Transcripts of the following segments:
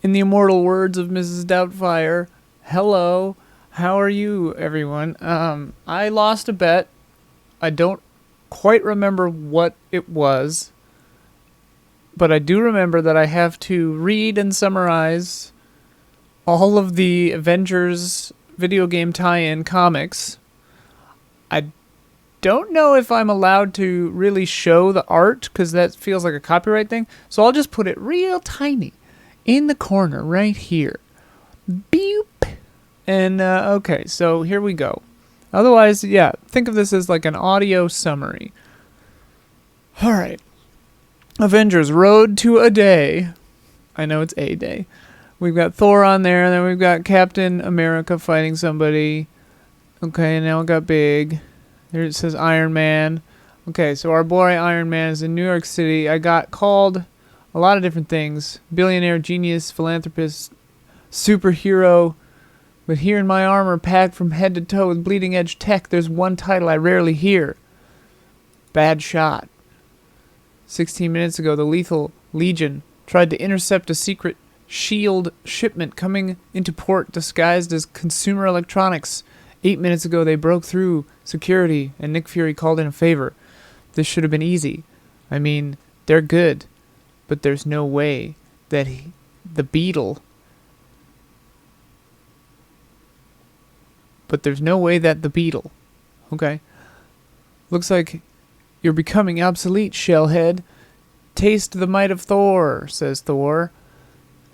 In the immortal words of Mrs. Doubtfire, hello, how are you, everyone? I lost a bet. I don't quite remember what it was, but I do remember that I have to read and summarize all of the Avengers video game tie-in comics. I don't know if I'm allowed to really show the art, because that feels like a copyright thing, so I'll just put it real tiny in the corner right here. Beep. And, okay, so here we go. Otherwise, yeah, think of this as like an audio summary. Alright. Avengers Road to a Day. I know it's a day. We've got Thor on there, and then we've got Captain America fighting somebody. Okay, now it got big. There it says Iron Man. Okay, so our boy Iron Man is in New York City. I got called a lot of different things. Billionaire, genius, philanthropist, superhero. But here in my armor, packed from head to toe with bleeding edge tech, there's one title I rarely hear. Bad shot. 16 minutes ago, the Lethal Legion tried to intercept a secret SHIELD shipment coming into port disguised as consumer electronics. 8 minutes ago, they broke through security, and Nick Fury called in a favor. This should have been easy. I mean, they're good, but there's no way that the beetle... Okay? Looks like you're becoming obsolete, shellhead. Taste the might of Thor, says Thor.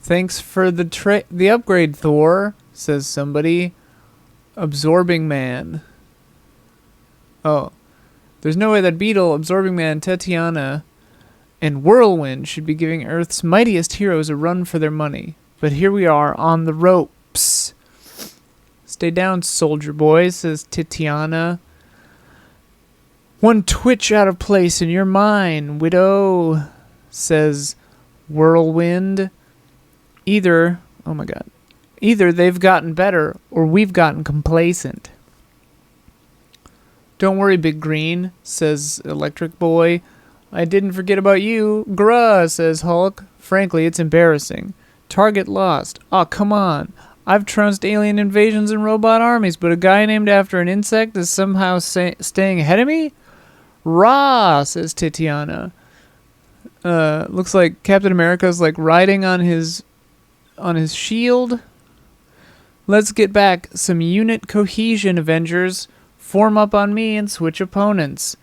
Thanks for the upgrade, Thor, says somebody. Absorbing Man. Oh. There's no way that Beetle, Absorbing Man, Tatiana, and Whirlwind should be giving Earth's mightiest heroes a run for their money. But here we are, on the ropes. Stay down, soldier boy, says Tatiana. One twitch out of place and you're mine, widow, says Whirlwind. Either they've gotten better or we've gotten complacent. Don't worry, Big Green, says Electric Boy. I didn't forget about you. Gruh, says Hulk. Frankly, it's embarrassing. Target lost. Aw, come on. I've trounced alien invasions and robot armies, but a guy named after an insect is somehow staying ahead of me? Rah, says Tatiana. Looks like Captain America's like riding on his shield. Let's get back some unit cohesion, Avengers. Form up on me and switch opponents.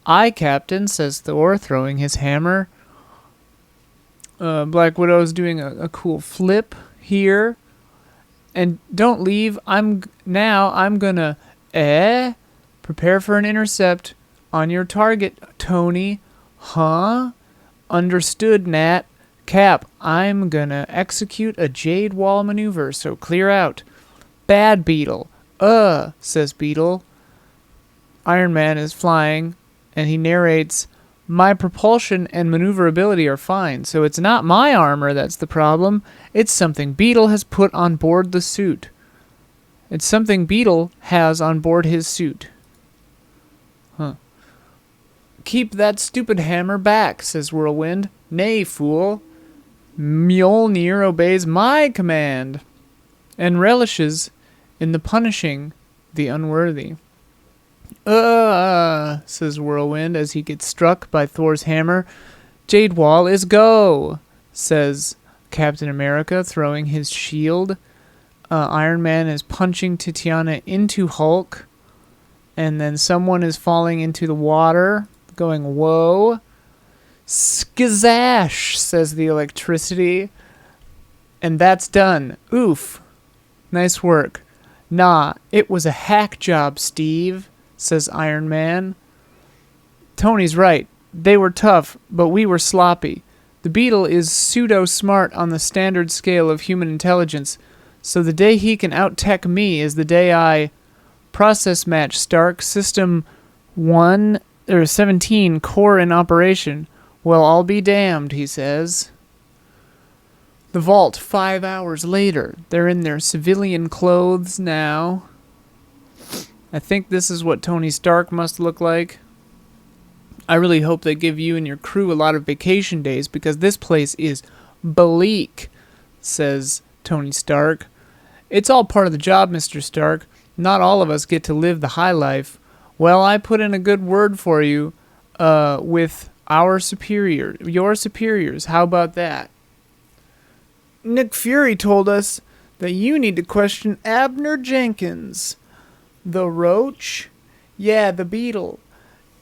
Aye, Captain, says Thor, throwing his hammer. Black Widow's doing a cool flip here. And don't leave. I'm gonna prepare for an intercept on your target, Tony. Huh? Understood, Nat. Cap, I'm gonna execute a Jade Wall maneuver, so clear out. Bad Beetle. Says Beetle. Iron Man is flying, and he narrates, my propulsion and maneuverability are fine, so it's not my armor that's the problem. It's something Beetle has put on board the suit. It's something Beetle has on board his suit. Huh. Keep that stupid hammer back, says Whirlwind. Nay, fool. Mjolnir obeys my command and relishes in the punishing the unworthy. Says Whirlwind as he gets struck by Thor's hammer. Jade Wall is go, says Captain America, throwing his shield. Iron Man is punching Tatiana into Hulk. And then someone is falling into the water, going, whoa. Skazash, says the electricity. And that's done. Oof. Nice work. Nah, it was a hack job, Steve, says Iron Man. Tony's right. They were tough, but we were sloppy. The Beetle is pseudo-smart on the standard scale of human intelligence, so the day he can out-tech me is the day I... Process match, Stark. System 17 core in operation. Well, I'll be damned, he says. The vault, 5 hours later. They're in their civilian clothes now. I think this is what Tony Stark must look like. I really hope they give you and your crew a lot of vacation days, because this place is bleak. says Tony Stark. It's all part of the job, Mr. Stark. Not all of us get to live the high life. Well, I put in a good word for you with your superiors. How about that? Nick Fury told us that you need to question Abner Jenkins. The roach? Yeah, the beetle.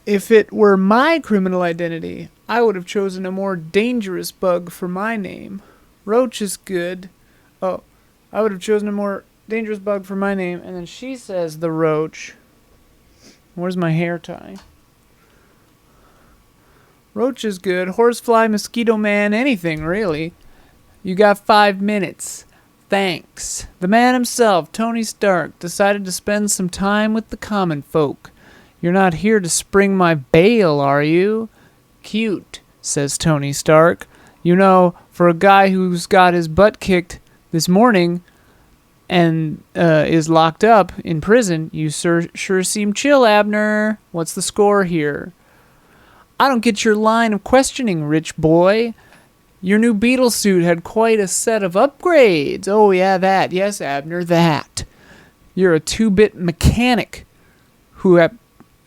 If it were my criminal identity, I would have chosen a more dangerous bug for my name. Roach is good. Oh, I would have chosen a more dangerous bug for my name. And then she says the roach. Where's my hair tie? Roach is good. Horsefly, mosquito man, anything really. You got 5 minutes. Thanks. The man himself, Tony Stark, decided to spend some time with the common folk. You're not here to spring my bail, are you? Cute, says Tony Stark. You know, for a guy who's got his butt kicked this morning and is locked up in prison, you sure seem chill, Abner. What's the score here? I don't get your line of questioning, rich boy. Your new beetle suit had quite a set of upgrades. Oh, yeah, that. Yes, Abner, that. You're a 2-bit mechanic who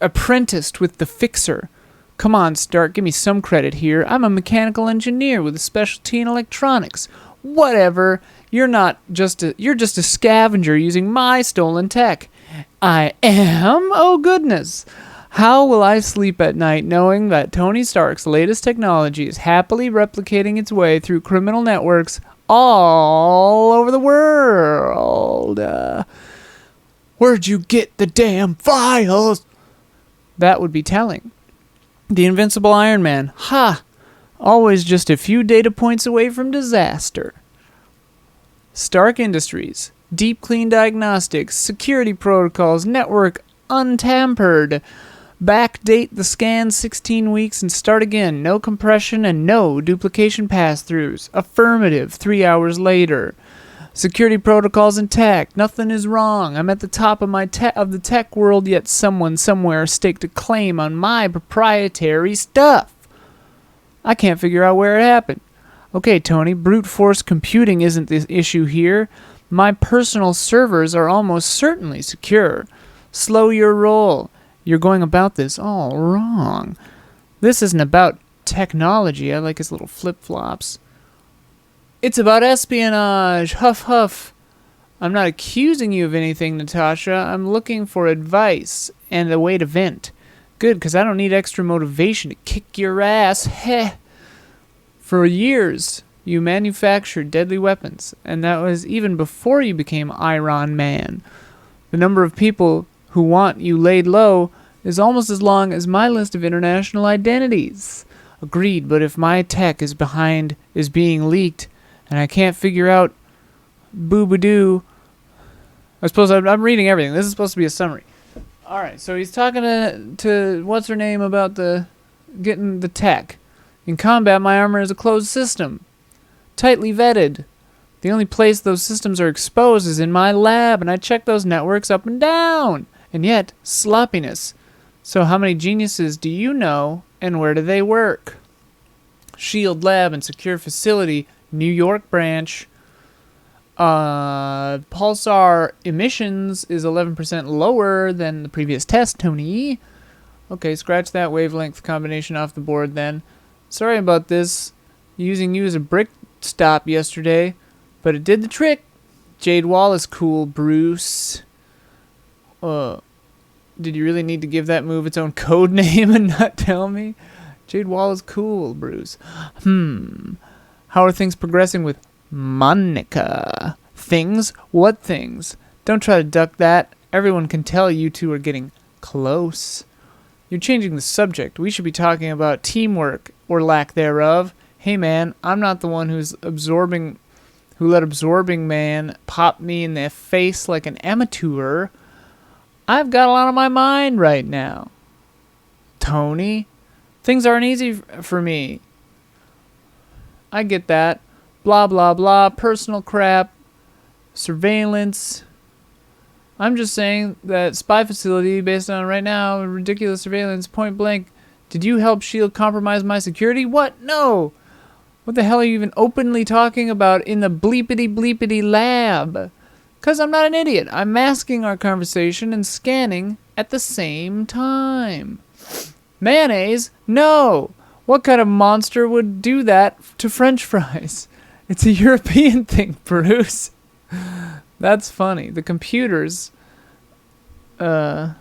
apprenticed with the fixer. Come on, Stark, give me some credit here. I'm a mechanical engineer with a specialty in electronics. Whatever. You're just a scavenger using my stolen tech. I am? Oh, goodness. How will I sleep at night knowing that Tony Stark's latest technology is happily replicating its way through criminal networks all over the world? Where'd you get the damn files? That would be telling. The invincible Iron Man. Ha! Always just a few data points away from disaster. Stark Industries. Deep clean diagnostics. Security protocols. Network untampered. Backdate the scan 16 weeks and start again. No compression and no duplication pass-throughs. Affirmative. 3 hours later. Security protocols intact. Nothing is wrong. I'm at the top of the tech world, yet someone somewhere staked a claim on my proprietary stuff. I can't figure out where it happened. Okay, Tony, brute force computing isn't the issue here. My personal servers are almost certainly secure. Slow your roll. You're going about this all wrong. This isn't about technology. I like his little flip-flops. It's about espionage. Huff, huff. I'm not accusing you of anything, Natasha. I'm looking for advice and a way to vent. Good, because I don't need extra motivation to kick your ass. Heh. For years, you manufactured deadly weapons, and that was even before you became Iron Man. The number of people who want you laid low is almost as long as my list of international identities. Agreed, but if my tech is being leaked, and I can't figure out boo-ba-doo, I suppose I'm reading everything. This is supposed to be a summary. Alright, so he's talking to what's-her-name about getting the tech. In combat, my armor is a closed system. Tightly vetted. The only place those systems are exposed is in my lab, and I check those networks up and down. And yet, sloppiness. So how many geniuses do you know, and where do they work? Shield Lab and Secure Facility, New York branch. Pulsar emissions is 11% lower than the previous test, Tony. Okay, scratch that wavelength combination off the board then. Sorry about this. Using you as a brick stop yesterday, but it did the trick. Jade Wall is cool, Bruce. Did you really need to give that move its own code name and not tell me? Jade Wall is cool, Bruce. How are things progressing with Monica? Things? What things? Don't try to duck that. Everyone can tell you two are getting close. You're changing the subject. We should be talking about teamwork, or lack thereof. Hey man, I'm not the one who let absorbing man pop me in the face like an amateur. I've got a lot on my mind right now. Tony, things aren't easy for me. I get that. Blah, blah, blah. Personal crap. Surveillance. I'm just saying that spy facility based on right now, ridiculous surveillance, point blank. Did you help S.H.I.E.L.D. compromise my security? What? No. What the hell are you even openly talking about in the bleepity bleepity lab? 'Cause I'm not an idiot. I'm masking our conversation and scanning at the same time. Mayonnaise? No! What kind of monster would do that to French fries? It's a European thing, Bruce. That's funny. The computers... My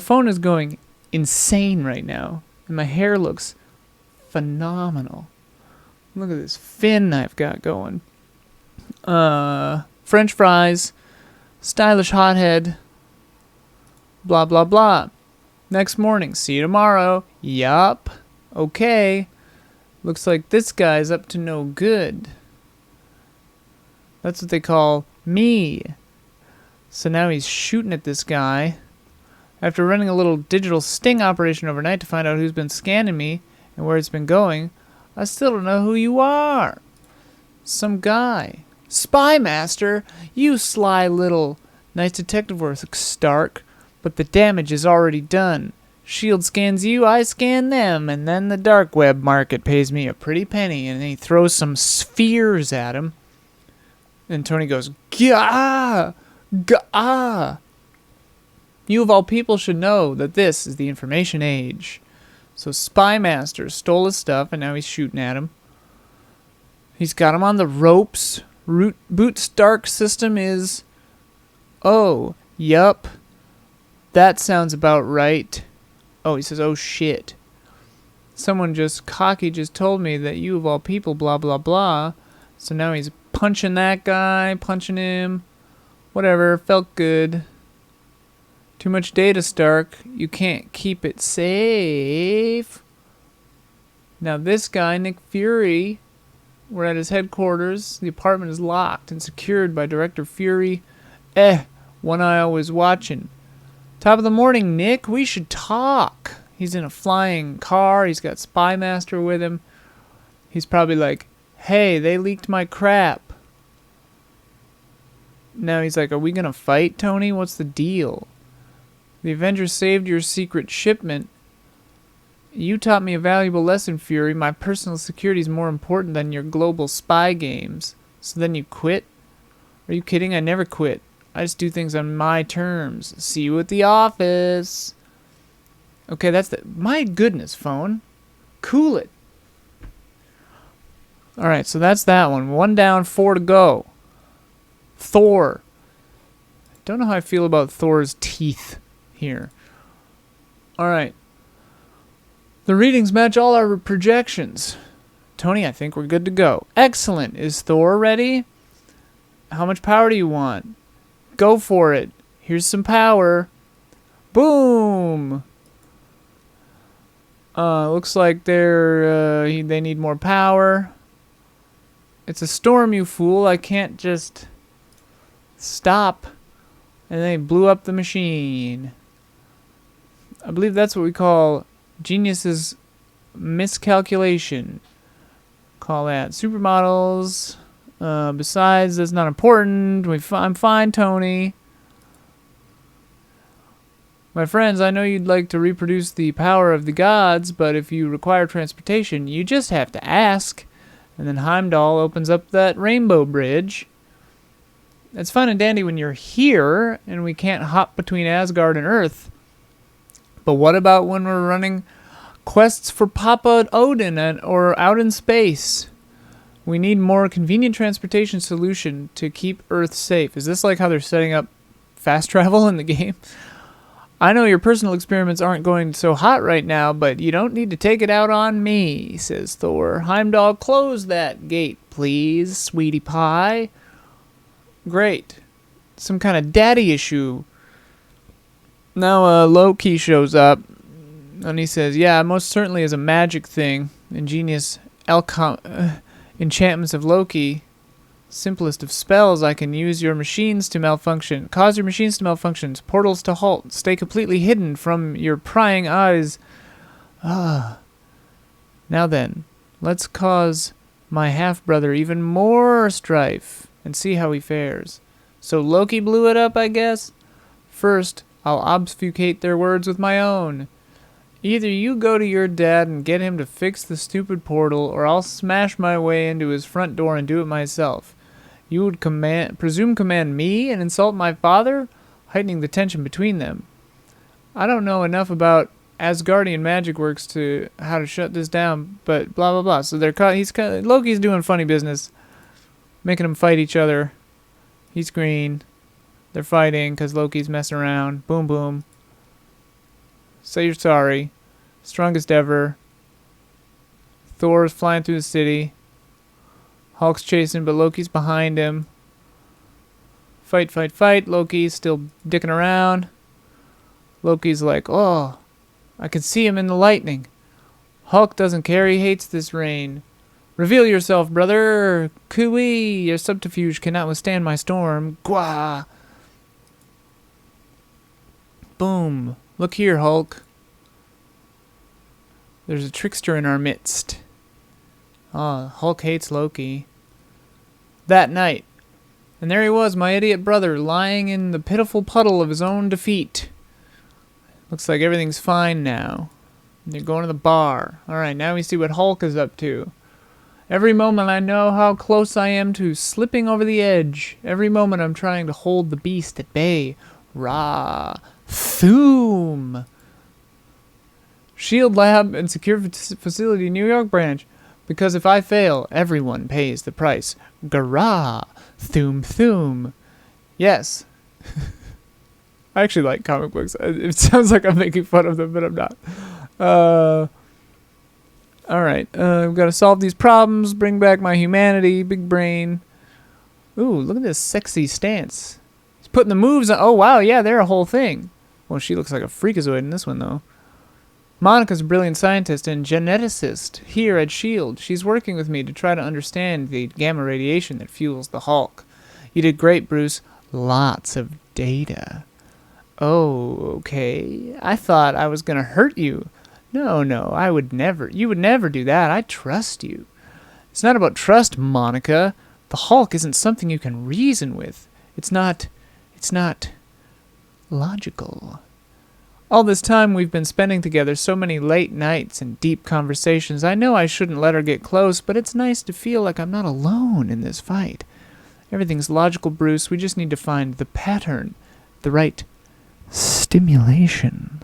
phone is going insane right now. And my hair looks phenomenal. Look at this fin I've got going. French fries. Stylish hothead. Blah, blah, blah. Next morning. See you tomorrow. Yup. Okay. Looks like this guy's up to no good. That's what they call me. So now he's shooting at this guy. After running a little digital sting operation overnight to find out who's been scanning me and where it's been going, I still don't know who you are. Some guy. Spy Master? You sly little... Nice detective work, Stark. But the damage is already done. Shield scans you, I scan them, and then the dark web market pays me a pretty penny, and then he throws some spheres at him. And Tony goes, Gah! Gah! You of all people should know that this is the information age. So Spy Master stole his stuff, and now he's shooting at him. He's got him on the ropes. Boot Stark system is... Oh, yup. That sounds about right. Oh, he says, oh shit. Someone just told me that you of all people, blah, blah, blah. So now he's punching that guy, punching him. Whatever, felt good. Too much data, Stark. You can't keep it safe. Now this guy, Nick Fury, we're at his headquarters. The apartment is locked and secured by Director Fury. One eye always watching. Top of the morning, Nick. We should talk. He's in a flying car. He's got Spy Master with him. He's probably like, hey, they leaked my crap. Now he's like, are we going to fight, Tony? What's the deal? The Avengers saved your secret shipment. You taught me a valuable lesson, Fury. My personal security is more important than your global spy games. So then you quit? Are you kidding? I never quit. I just do things on my terms. See you at the office. Okay, that's the... My goodness, phone. Cool it. Alright, so that's that one. 1 down, 4 to go. Thor. Don't know how I feel about Thor's teeth here. Alright. The readings match all our projections. Tony, I think we're good to go. Excellent. Is Thor ready? How much power do you want? Go for it. Here's some power. Boom. Looks like they need more power. It's a storm, you fool. I can't just stop. And they blew up the machine. I believe that's what we call genius's miscalculation. Call that supermodels. Besides, that's not important. I'm fine, Tony. My friends, I know you'd like to reproduce the power of the gods, but if you require transportation, you just have to ask. And then Heimdall opens up that rainbow bridge. It's fun and dandy when you're here, and we can't hop between Asgard and Earth. But what about when we're running quests for Papa Odin or out in space? We need more convenient transportation solution to keep Earth safe. Is this like how they're setting up fast travel in the game? I know your personal experiments aren't going so hot right now, but you don't need to take it out on me, says Thor. Heimdall, close that gate, please, sweetie pie. Great. Some kind of daddy issue. Now Loki shows up, and he says, yeah, most certainly is a magic thing. Ingenious enchantments of Loki. Simplest of spells, I can use your machines to malfunction. Cause your machines to malfunction. Portals to halt. Stay completely hidden from your prying eyes. Now then, let's cause my half-brother even more strife and see how he fares. So Loki blew it up, I guess? First, I'll obfuscate their words with my own. Either you go to your dad and get him to fix the stupid portal, or I'll smash my way into his front door and do it myself. You would presume command me and insult my father, heightening the tension between them. I don't know enough about Asgardian magic works to how to shut this down, but blah blah blah. So Loki's doing funny business, making them fight each other. He's green. They're fighting because Loki's messing around. Boom boom. Say you're sorry. Strongest ever. Thor's flying through the city. Hulk's chasing, but Loki's behind him. Fight, fight, fight. Loki's still dicking around. Loki's like, oh, I can see him in the lightning. Hulk doesn't care. He hates this rain. Reveal yourself, brother. Cooey, your subterfuge cannot withstand my storm. Gwa. Boom. Look here, Hulk. There's a trickster in our midst. Oh, Hulk hates Loki. That night. And there he was, my idiot brother, lying in the pitiful puddle of his own defeat. Looks like everything's fine now. They're going to the bar. Alright, now we see what Hulk is up to. Every moment I know how close I am to slipping over the edge. Every moment I'm trying to hold the beast at bay. Rah. Thoom. Shield Lab and Secure Facility New York branch. Because if I fail, everyone pays the price. Garah. Thoom thoom. Yes. I actually like comic books. It sounds like I'm making fun of them, but I'm not. Alright. We've got to solve these problems. Bring back my humanity. Big brain. Ooh, look at this sexy stance. He's putting the moves on. Oh, wow. Yeah, they're a whole thing. Well, she looks like a freakazoid in this one, though. Monica's a brilliant scientist and geneticist here at S.H.I.E.L.D. She's working with me to try to understand the gamma radiation that fuels the Hulk. You did great, Bruce. Lots of data. Oh, okay. I thought I was going to hurt you. No, I would never. You would never do that. I trust you. It's not about trust, Monica. The Hulk isn't something you can reason with. It's not logical. All this time we've been spending together, so many late nights and deep conversations. I know I shouldn't let her get close, but it's nice to feel like I'm not alone in this fight. Everything's logical, Bruce. We just need to find the pattern, the right stimulation.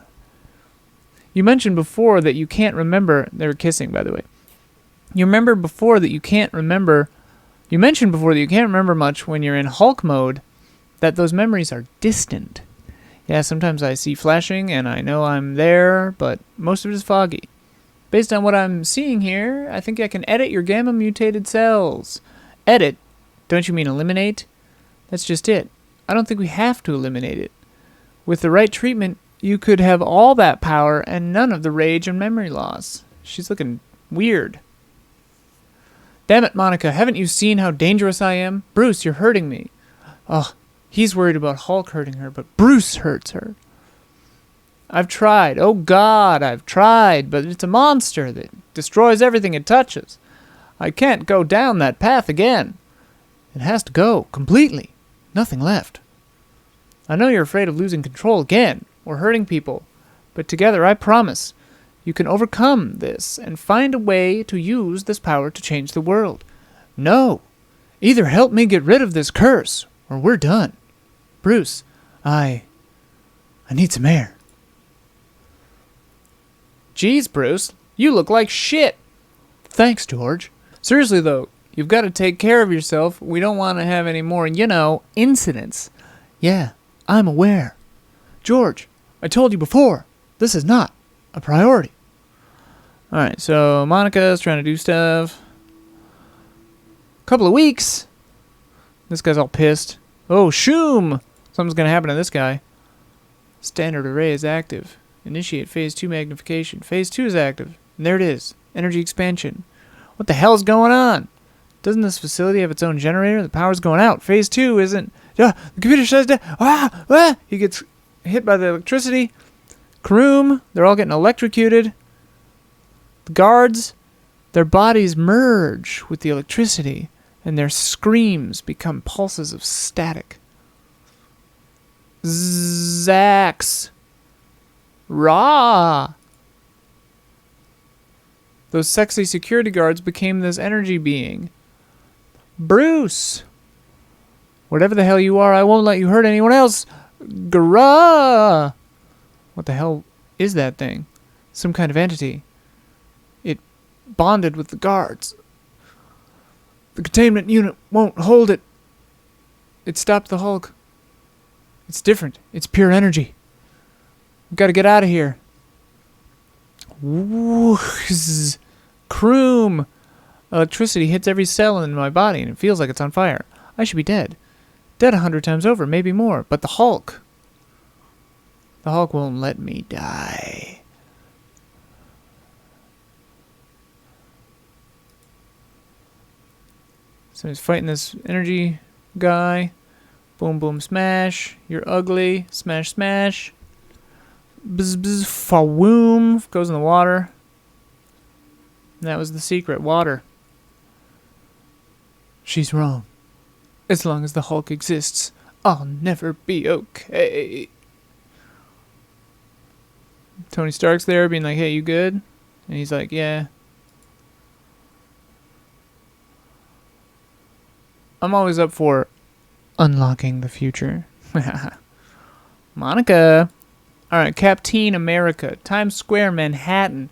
You mentioned before that you can't remember. They were kissing, by the way. You mentioned before that you can't remember much when you're in Hulk mode, that those memories are distant. Yeah, sometimes I see flashing and I know I'm there, but most of it is foggy. Based on what I'm seeing here, I think I can edit your gamma mutated cells. Edit? Don't you mean eliminate? That's just it. I don't think we have to eliminate it. With the right treatment, you could have all that power and none of the rage and memory loss. She's looking weird. Damn it, Monica, haven't you seen how dangerous I am? Bruce, you're hurting me. Oh, he's worried about Hulk hurting her, but Bruce hurts her. I've tried. Oh, God, I've tried, but it's a monster that destroys everything it touches. I can't go down that path again. It has to go, completely. Nothing left. I know you're afraid of losing control again, or hurting people, but together I promise you can overcome this and find a way to use this power to change the world. No, either help me get rid of this curse, or we're done. Bruce, I need some air. Jeez, Bruce, you look like shit. Thanks, George. Seriously, though, you've got to take care of yourself. We don't want to have any more, incidents. Yeah, I'm aware. George, I told you before, this is not a priority. Alright, so Monica's trying to do stuff. Couple of weeks. This guy's all pissed. Oh, shoom! Something's gonna happen to this guy. Standard array is active. Initiate phase 2 magnification. Phase 2 is active. And there it is. Energy expansion. What the hell's going on? Doesn't this facility have its own generator? The power's going out. Phase 2 isn't... the computer shuts down. He gets hit by the electricity. Kroom. They're all getting electrocuted. The guards, their bodies merge with the electricity, and their screams become pulses of static. Zax. Rah. Those sexy security guards became this energy being. Bruce! Whatever the hell you are, I won't let you hurt anyone else. Grah! What the hell is that thing? Some kind of entity. It bonded with the guards. The containment unit won't hold it. It stopped the Hulk. It's different. It's pure energy. We've got to get out of here. Whoosh. Kroom. Electricity hits every cell in my body and it feels like it's on fire. I should be dead. Dead 100 times over, maybe more. But the Hulk won't let me die. So he's fighting this energy guy. Boom, boom, smash. You're ugly. Smash, smash. Bzz, bzz, fawoom. Goes in the water. And that was the secret. Water. She's wrong. As long as the Hulk exists, I'll never be okay. Tony Stark's there being like, hey, you good? And he's like, yeah. I'm always up for unlocking the future. Monica. Alright, Captain America. Times Square, Manhattan.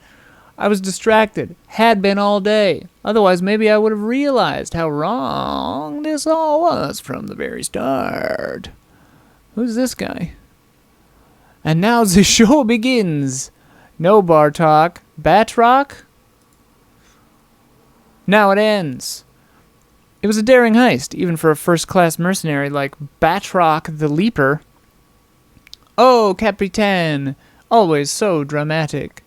I was distracted. Had been all day. Otherwise, maybe I would have realized how wrong this all was from the very start. Who's this guy? And now the show begins. No bar talk. Batroc? Now it ends. It was a daring heist, even for a first-class mercenary like Batroc the Leaper. Oh, Capitan. Always so dramatic.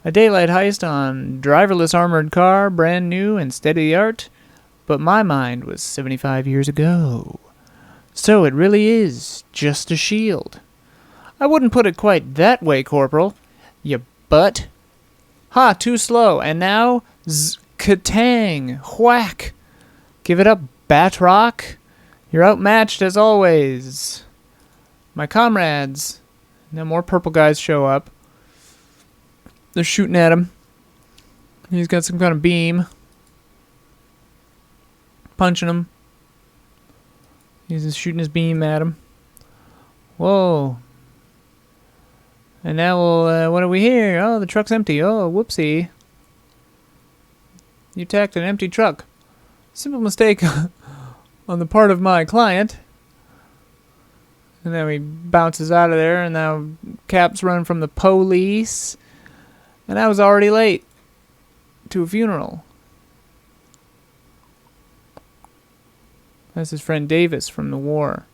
A daylight heist on driverless armored car, brand new and steady art. But my mind was 75 years ago. So it really is just a shield. I wouldn't put it quite that way, Corporal. You butt. Ha, too slow. And now, katang, whack. Give it up, Batroc. You're outmatched as always. My comrades. Now more purple guys show up. They're shooting at him. He's got some kind of beam. Punching him. He's just shooting his beam at him. Whoa. And now we'll, what do we hear? Oh, the truck's empty. Oh, whoopsie. You attacked an empty truck. Simple mistake on the part of my client. And then he bounces out of there, and now Cap's running from the police. And I was already late to a funeral. That's his friend Davis from the war.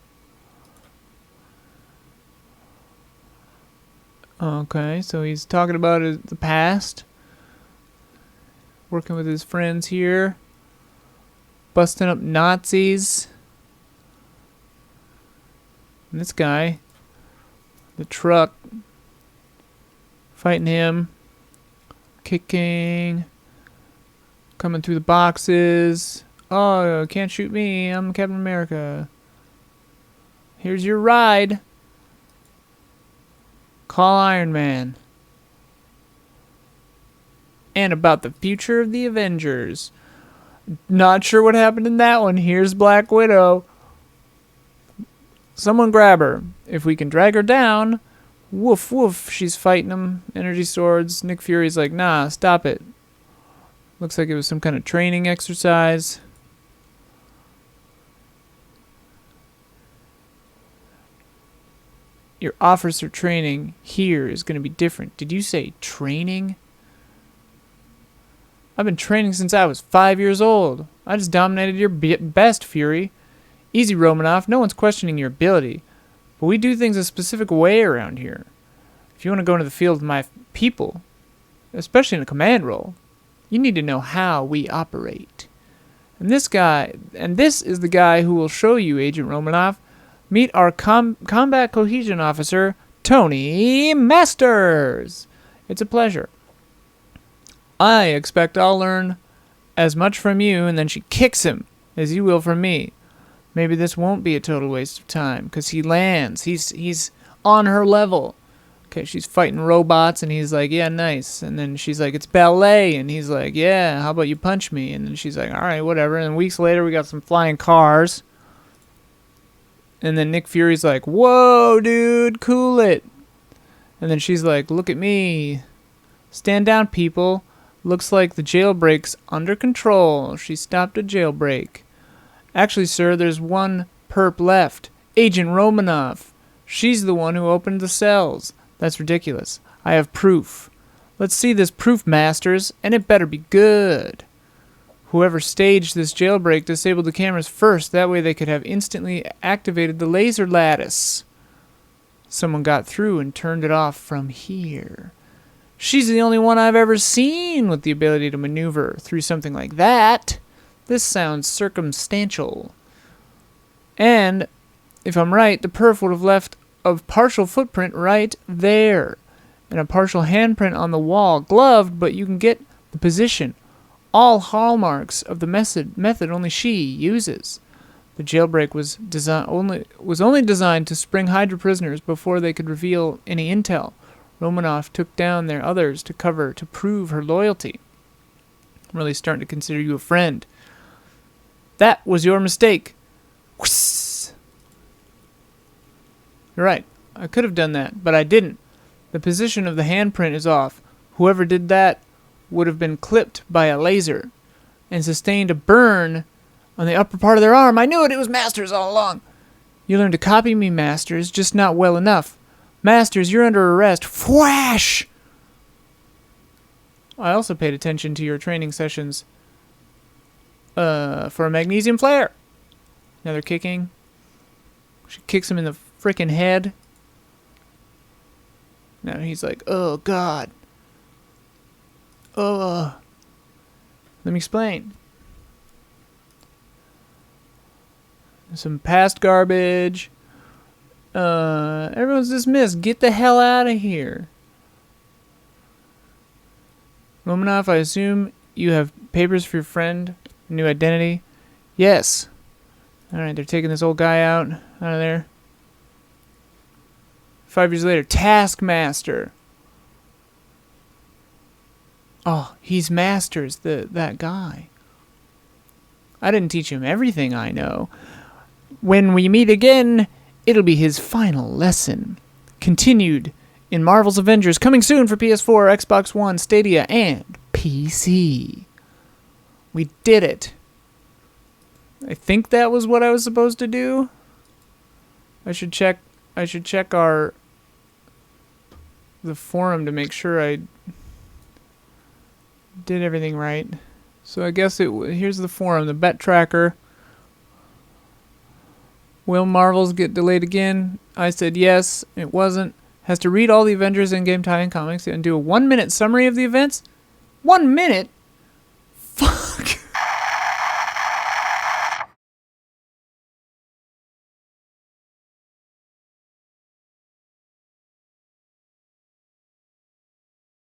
Okay, so he's talking about the past. Working with his friends here. Busting up Nazis. And this guy, the truck, fighting him. Kicking. Coming through the boxes. Oh, can't shoot me. I'm Captain America. Here's your ride. Call Iron Man. And about the future of the Avengers. Not sure what happened in that one. Here's Black Widow. Someone grab her. If we can drag her down. Woof, woof. She's fighting them. Energy swords. Nick Fury's like, nah, stop it. Looks like it was some kind of training exercise. Your officer training here is going to be different. Did you say training? I've been training since I was 5 years old. I just dominated your best, Fury. Easy, Romanoff. No one's questioning your ability. But we do things a specific way around here. If you want to go into the field with my people, especially in a command role, you need to know how we operate. And this is the guy who will show you, Agent Romanoff. Meet our combat cohesion officer, Tony Masters. It's a pleasure. I expect I'll learn as much from you, and then she kicks him, as you will from me. Maybe this won't be a total waste of time, because he lands. He's on her level. Okay, she's fighting robots, and he's like, yeah, nice. And then she's like, it's ballet, and he's like, yeah, how about you punch me? And then she's like, all right, whatever. And weeks later, we got some flying cars. And then Nick Fury's like, whoa, dude, cool it. And then she's like, look at me. Stand down, people. Looks like the jailbreak's under control. She stopped a jailbreak. Actually, sir, there's one perp left. Agent Romanoff. She's the one who opened the cells. That's ridiculous. I have proof. Let's see this proof, masters, and it better be good. Whoever staged this jailbreak disabled the cameras first. That way they could have instantly activated the laser lattice. Someone got through and turned it off from here. She's the only one I've ever seen with the ability to maneuver through something like that. This sounds circumstantial. And, if I'm right, the perf would have left a partial footprint right there. And a partial handprint on the wall. Gloved, but you can get the position. All hallmarks of the method only she uses. The jailbreak was only designed to spring Hydra prisoners before they could reveal any intel. Romanoff took down their others to cover to prove her loyalty. I'm really starting to consider you a friend. That was your mistake. Whoosh. You're right. I could have done that, but I didn't. The position of the handprint is off. Whoever did that would have been clipped by a laser and sustained a burn on the upper part of their arm. I knew it. It was Masters all along. You learned to copy me, Masters, just not well enough. Masters, you're under arrest. Fwash! I also paid attention to your training sessions for a magnesium flare. Another kicking. She kicks him in the frickin' head. Now he's like, oh, God. Let me explain. Some past garbage. Everyone's dismissed. Get the hell out of here. Romanoff, I assume you have papers for your friend? New identity? Yes. Alright, they're taking this old guy out of there. 5 years later, Taskmaster. Oh, he's Masters, that guy. I didn't teach him everything I know. When we meet again, it'll be his final lesson. Continued in Marvel's Avengers, coming soon for PS4, Xbox One, Stadia, and PC. We did it. I think that was what I was supposed to do. I should check the forum to make sure I did everything right. So I guess here's the forum, the bet tracker. Will Marvels get delayed again? I said yes. It wasn't. Has to read all the Avengers in-game tie-in comics and do a 1-minute summary of the events. 1 minute?